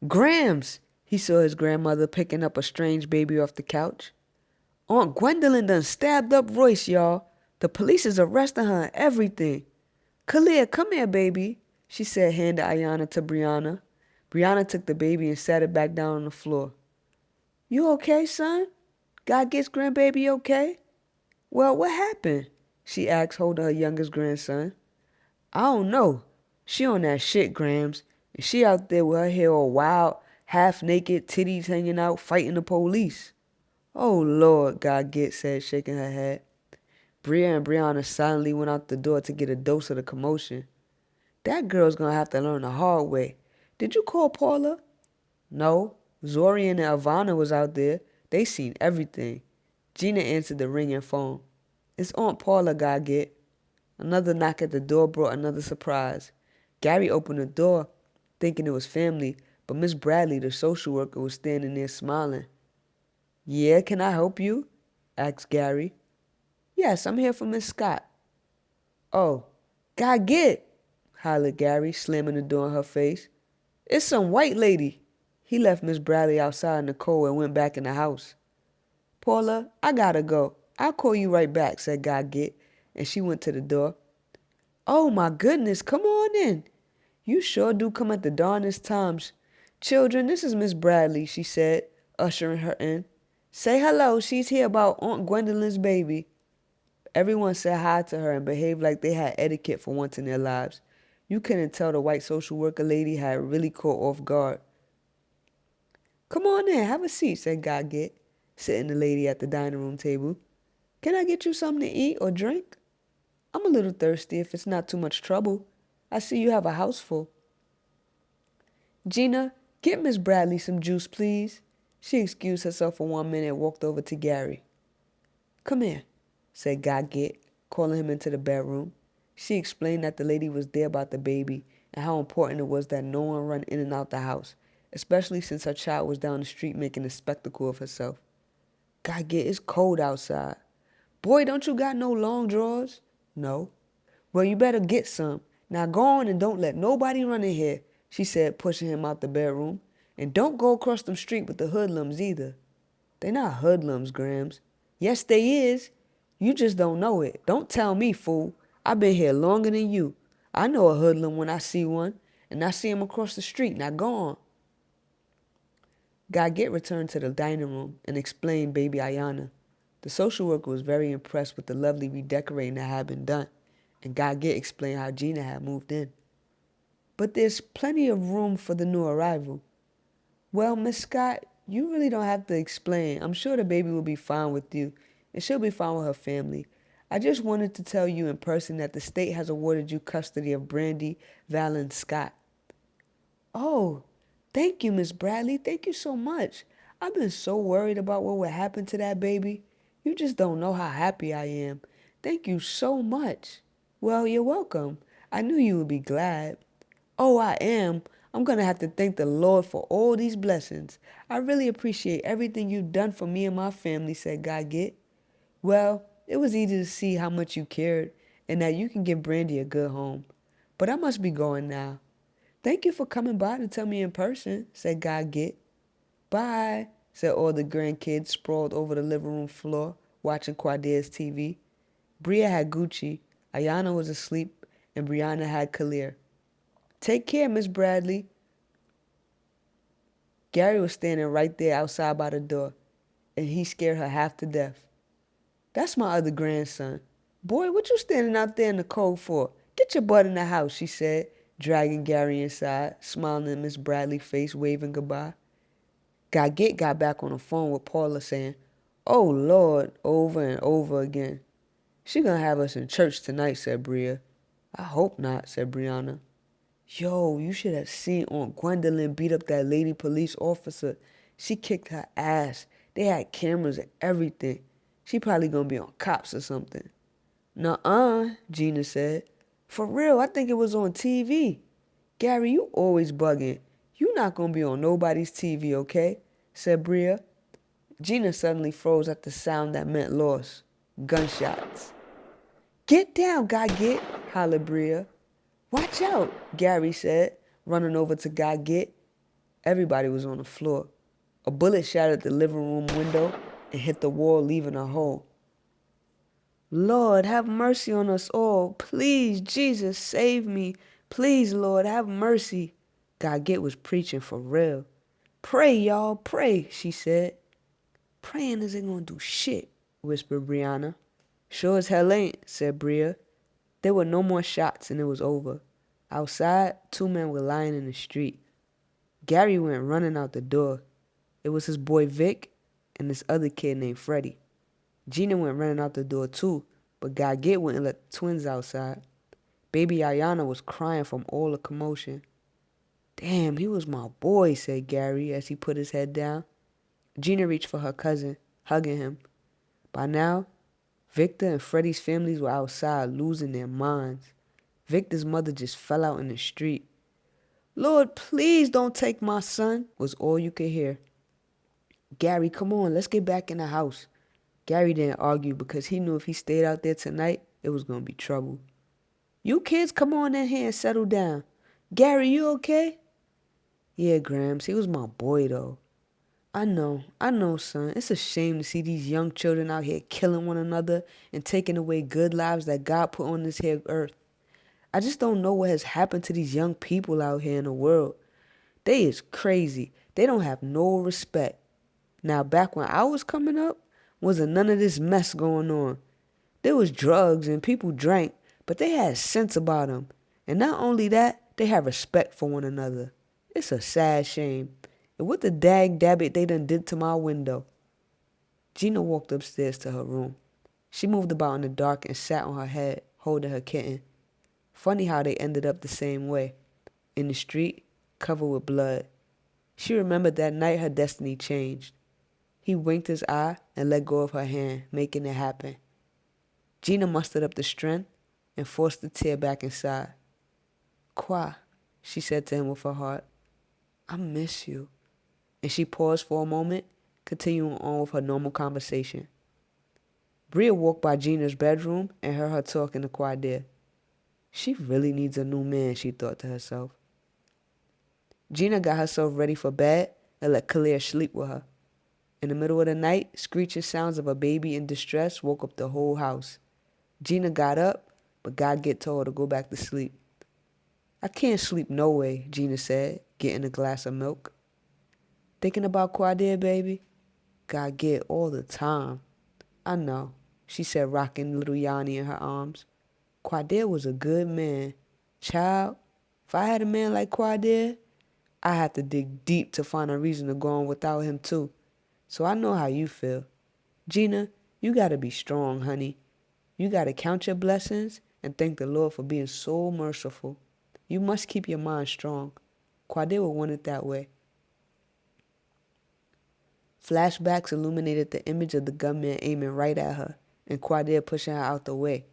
Grams! He saw his grandmother picking up a strange baby off the couch. Aunt Gwendolyn done stabbed up Royce, y'all. The police is arresting her and everything. Kalia, come here, baby, she said, handing Ayana to Brianna. Brianna took the baby and sat it back down on the floor. You okay, son? God gets grandbaby okay? Well, what happened? She asked, holding her youngest grandson. I don't know. She on that shit, Grams. And she out there with her hair all wild, half naked, titties hanging out, fighting the police. Oh, Lord, Godget said, shaking her head. Bria and Brianna silently went out the door to get a dose of the commotion. That girl's gonna have to learn the hard way. Did you call Paula? No. Zorian and Ivana was out there. They seen everything. Gina answered the ringing phone. It's Aunt Paula, Godget. Another knock at the door brought another surprise. Gary opened the door, thinking it was family, but Miss Bradley, the social worker, was standing there smiling. Yeah, can I help you? Asked Gary. Yes, I'm here for Miss Scott. Oh, Godget! Hollered Gary, slamming the door in her face. It's some white lady. He left Miss Bradley outside in the cold and went back in the house. Paula, I gotta go. I'll call you right back, said Godget, and she went to the door. Oh my goodness, come on in. You sure do come at the darnest times. Children, this is Miss Bradley, she said, ushering her in. Say hello, she's here about Aunt Gwendolyn's baby. Everyone said hi to her and behaved like they had etiquette for once in their lives. You couldn't tell the white social worker lady had really caught off guard. Come on in, have a seat, said Godget, sitting the lady at the dining room table. Can I get you something to eat or drink? I'm a little thirsty if it's not too much trouble. I see you have a house full. Gina, get Miss Bradley some juice, please. She excused herself for 1 minute and walked over to Gary. Come here, said Godget, calling him into the bedroom. She explained that the lady was there about the baby and how important it was that no one run in and out the house, especially since her child was down the street making a spectacle of herself. Godget, it's cold outside. Boy, don't you got no long drawers? No. Well, you better get some. Now go on and don't let nobody run in here, she said, pushing him out the bedroom. And don't go across the street with the hoodlums either. They not hoodlums, Grams. Yes, they is. You just don't know it. Don't tell me, fool. I been here longer than you. I know a hoodlum when I see one, and I see him across the street. Now go on. Godget returned to the dining room and explained baby Ayana. The social worker was very impressed with the lovely redecorating that had been done, and Godget explained how Gina had moved in. But there's plenty of room for the new arrival. Well, Miss Scott, you really don't have to explain. I'm sure the baby will be fine with you, and she'll be fine with her family. I just wanted to tell you in person that the state has awarded you custody of Brandy Valen Scott. Oh, thank you, Miss Bradley. Thank you so much. I've been so worried about what would happen to that baby. You just don't know how happy I am. Thank you so much. Well, you're welcome. I knew you would be glad. Oh, I am. I'm going to have to thank the Lord for all these blessings. I really appreciate everything you've done for me and my family, said Godget. Well, it was easy to see how much you cared and that you can give Brandy a good home. But I must be going now. Thank you for coming by to tell me in person, said Godget. Bye, said all the grandkids sprawled over the living room floor watching Quadir's TV. Bria had Gucci, Ayana was asleep, and Brianna had Kalir. Take care, Miss Bradley. Gary was standing right there outside by the door, and he scared her half to death. That's my other grandson. Boy, what you standing out there in the cold for? Get your butt in the house, she said, dragging Gary inside, smiling in Miss Bradley's face, waving goodbye. Godget got back on the phone with Paula saying, Oh, Lord, over and over again. She gonna have us in church tonight, said Bria. I hope not, said Brianna. Yo, you should have seen Aunt Gwendolyn beat up that lady police officer. She kicked her ass. They had cameras and everything. She probably gonna be on cops or something. Nuh-uh, Gina said. For real, I think it was on TV. Gary, you always bugging. You not gonna be on nobody's TV, okay? Said Bria. Gina suddenly froze at the sound that meant loss. Gunshots. Get down, Godget, hollered Bria. Watch out, Gary said, running over to Godget. Everybody was on the floor. A bullet shattered the living room window and hit the wall, leaving a hole. Lord, have mercy on us all. Please, Jesus, save me. Please, Lord, have mercy. God Get was preaching for real. Pray, y'all, pray, she said. Praying isn't gonna do shit, whispered Brianna. Sure as hell ain't, said Bria. There were no more shots and it was over. Outside, 2 men were lying in the street. Gary went running out the door. It was his boy Vic and this other kid named Freddie. Gina went running out the door too, but God Get wouldn't let the twins outside. Baby Ayana was crying from all the commotion. Damn, he was my boy, said Gary as he put his head down. Gina reached for her cousin, hugging him. By now, Victor and Freddie's families were outside losing their minds. Victor's mother just fell out in the street. Lord, please don't take my son, was all you could hear. Gary, come on, let's get back in the house. Gary didn't argue because he knew if he stayed out there tonight, it was going to be trouble. You kids come on in here and settle down. Gary, you okay? Yeah, Grams, he was my boy though. I know, son. It's a shame to see these young children out here killing one another and taking away good lives that God put on this here earth. I just don't know what has happened to these young people out here in the world. They is crazy. They don't have no respect. Now, back when I was coming up, wasn't none of this mess going on. There was drugs and people drank, but they had sense about them. And not only that, they had respect for one another. It's a sad shame. And what the dag dabbit they done did to my window. Gina walked upstairs to her room. She moved about in the dark and sat on her head, holding her kitten. Funny how they ended up the same way. In the street, covered with blood. She remembered that night her destiny changed. He winked his eye and let go of her hand, making it happen. Gina mustered up the strength and forced the tear back inside. Kwa, she said to him with her heart, I miss you. And she paused for a moment, continuing on with her normal conversation. Bria walked by Gina's bedroom and heard her talking to Quadir. She really needs a new man, she thought to herself. Gina got herself ready for bed and let Khalil sleep with her. In the middle of the night, screeching sounds of a baby in distress woke up the whole house. Gina got up, but God Get told her to go back to sleep. I can't sleep no way, Gina said, getting a glass of milk. Thinking about Quadir, baby? God Get all the time. I know, she said, rocking little Yanni in her arms. Quadir was a good man. Child, if I had a man like Quadir, I had to dig deep to find a reason to go on without him too. So I know how you feel. Gina, you gotta be strong, honey. You gotta count your blessings and thank the Lord for being so merciful. You must keep your mind strong. Quadir would want it that way. Flashbacks illuminated the image of the gunman aiming right at her and Quadir pushing her out the way.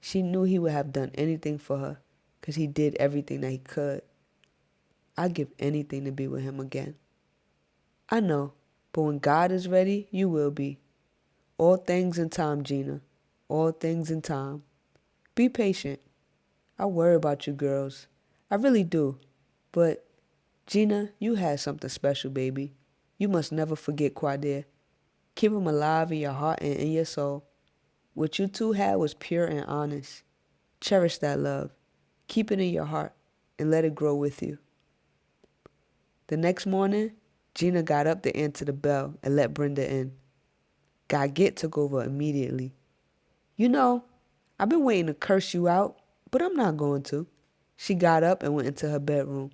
She knew he would have done anything for her because he did everything that he could. I'd give anything to be with him again. I know, but when God is ready, you will be. All things in time, Gina. All things in time. Be patient. I worry about you girls. I really do. But, Gina, you had something special, baby. You must never forget Quadir. Keep him alive in your heart and in your soul. What you two had was pure and honest. Cherish that love. Keep it in your heart and let it grow with you. The next morning, Gina got up to answer the bell and let Brenda in. God Get took over immediately. You know, I've been waiting to curse you out, but I'm not going to. She got up and went into her bedroom.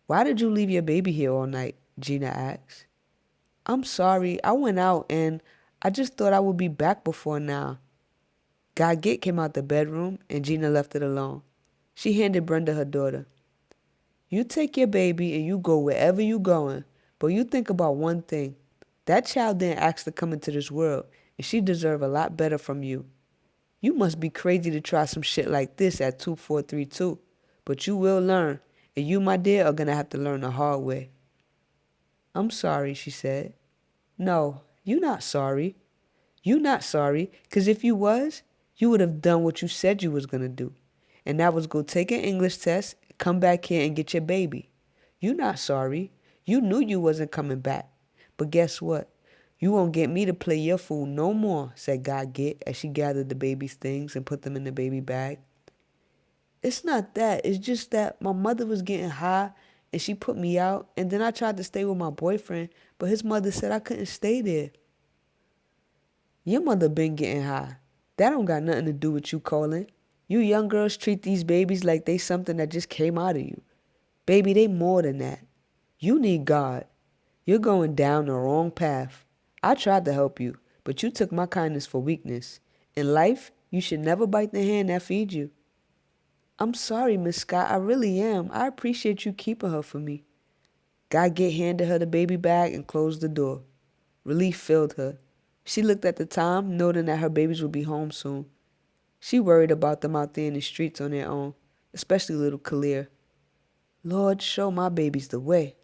Why did you leave your baby here all night? Gina asked. I'm sorry, I went out and I just thought I would be back before now. God Get came out the bedroom and Gina left it alone. She handed Brenda her daughter. You take your baby and you go wherever you going, but you think about one thing. That child didn't ask to come into this world, and she deserve a lot better from you. You must be crazy to try some shit like this at 2432, but you will learn, and you, my dear, are gonna have to learn the hard way. I'm sorry, she said. No, you not sorry. You not sorry, 'cause if you was, you would have done what you said you was gonna do, and that was go take an English test, come back here and get your baby. You not sorry. You knew you wasn't coming back. But guess what? You won't get me to play your fool no more, said God Get as she gathered the baby's things and put them in the baby bag. It's not that. It's just that my mother was getting high and she put me out, and then I tried to stay with my boyfriend, but his mother said I couldn't stay there. Your mother been getting high. That don't got nothing to do with you calling. You young girls treat these babies like they something that just came out of you. Baby, they more than that. You need God. You're going down the wrong path. I tried to help you, but you took my kindness for weakness. In life, you should never bite the hand that feeds you. I'm sorry, Miss Scott. I really am. I appreciate you keeping her for me. God Get handed her the baby bag and closed the door. Relief filled her. She looked at the time, noting that her babies would be home soon. She worried about them out there in the streets on their own, especially little Kalia. Lord, show my babies the way.